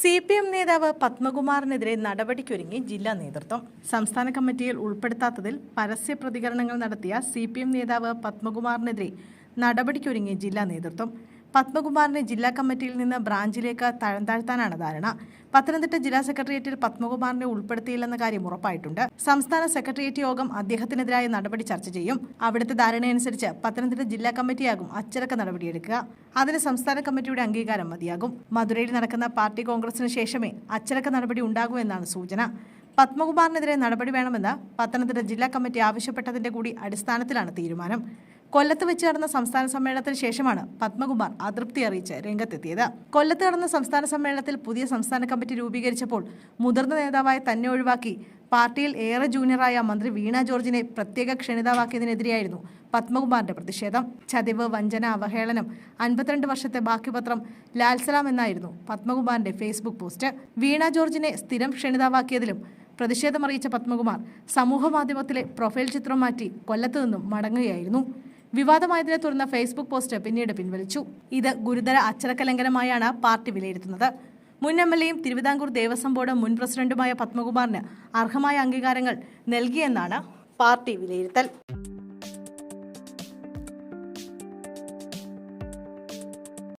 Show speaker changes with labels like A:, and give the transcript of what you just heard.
A: CPM നേതാവ് പത്മകുമാറിനെതിരെ നടപടിക്കൊരുങ്ങി ജില്ലാ നേതൃത്വം. സംസ്ഥാന കമ്മിറ്റിയിൽ ഉൾപ്പെടുത്താത്തതിൽ പരസ്യ പ്രതികരണങ്ങൾ നടത്തിയ CPM നേതാവ് പത്മകുമാറിനെതിരെ നടപടിക്കൊരുങ്ങി ജില്ലാ നേതൃത്വം. പത്മകുമാറിനെ ജില്ലാ കമ്മിറ്റിയിൽ നിന്ന് ബ്രാഞ്ചിലേക്ക് താഴ്ത്താനാണ് ധാരണ. പത്തനംതിട്ട ജില്ലാ സെക്രട്ടേറിയറ്റിൽ പത്മകുമാറിനെ ഉൾപ്പെടുത്തിയില്ലെന്ന കാര്യം ഉറപ്പായിട്ടുണ്ട്. സംസ്ഥാന സെക്രട്ടേറിയറ്റ് യോഗം അദ്ദേഹത്തിനെതിരായ നടപടി ചർച്ച ചെയ്യും. അവിടുത്തെ ധാരണയനുസരിച്ച് പത്തനംതിട്ട ജില്ലാ കമ്മിറ്റിയാകും അച്ചടക്ക നടപടിയെടുക്കുക. അതിന് സംസ്ഥാന കമ്മിറ്റിയുടെ അംഗീകാരം മതിയാകും. മധുരയിൽ നടക്കുന്ന പാർട്ടി കോൺഗ്രസിന് ശേഷമേ അച്ചടക്ക നടപടി ഉണ്ടാകൂ എന്നാണ് സൂചന. പത്മകുമാറിനെതിരെ നടപടി വേണമെന്ന് പത്തനംതിട്ട ജില്ലാ കമ്മിറ്റി ആവശ്യപ്പെട്ടതിന്റെ കൂടി അടിസ്ഥാനത്തിലാണ് തീരുമാനം. കൊല്ലത്ത് വെച്ച് നടന്ന സംസ്ഥാന സമ്മേളനത്തിന് ശേഷമാണ് പത്മകുമാർ അതൃപ്തി അറിയിച്ച് രംഗത്തെത്തിയത്. കൊല്ലത്ത് നടന്ന സംസ്ഥാന സമ്മേളനത്തിൽ പുതിയ സംസ്ഥാന കമ്മിറ്റി രൂപീകരിച്ചപ്പോൾ മുതിർന്ന നേതാവായ തന്നെ ഒഴിവാക്കി പാർട്ടിയിൽ ഏറെ ജൂനിയറായ മന്ത്രി വീണ ജോർജിനെ പ്രത്യേക ക്ഷണിതാവാക്കിയതിനെതിരെയായിരുന്നു പത്മകുമാറിന്റെ പ്രതിഷേധം. ചതിവ്, വഞ്ചന, അവഹേളനം, 52 വർഷത്തെ ബാക്കിപത്രം, ലാൽസലാം എന്നായിരുന്നു പത്മകുമാറിന്റെ ഫേസ്ബുക്ക് പോസ്റ്റ്. വീണ ജോർജിനെ സ്ഥിരം ക്ഷണിതാവാക്കിയതിലും പ്രതിഷേധമറിയിച്ച പത്മകുമാർ സമൂഹമാധ്യമത്തിലെ പ്രൊഫൈൽ ചിത്രം മാറ്റി കൊല്ലത്ത് നിന്നും മടങ്ങുകയായിരുന്നു. വിവാദമായതിനെ തുടർന്ന് ഫേസ്ബുക്ക് പോസ്റ്റ് പിന്നീട് പിൻവലിച്ചു. ഇത് ഗുരുതര അച്ചടക്ക ലംഘനമായാണ് പാർട്ടി വിലയിരുത്തുന്നത്. മുൻ MLA-യും തിരുവിതാംകൂർ ദേവസ്വം ബോർഡ് മുൻ പ്രസിഡന്റുമായ പത്മകുമാറിന് അർഹമായ അംഗീകാരങ്ങൾ നൽകിയെന്നാണ് പാർട്ടി വിലയിരുത്തൽ.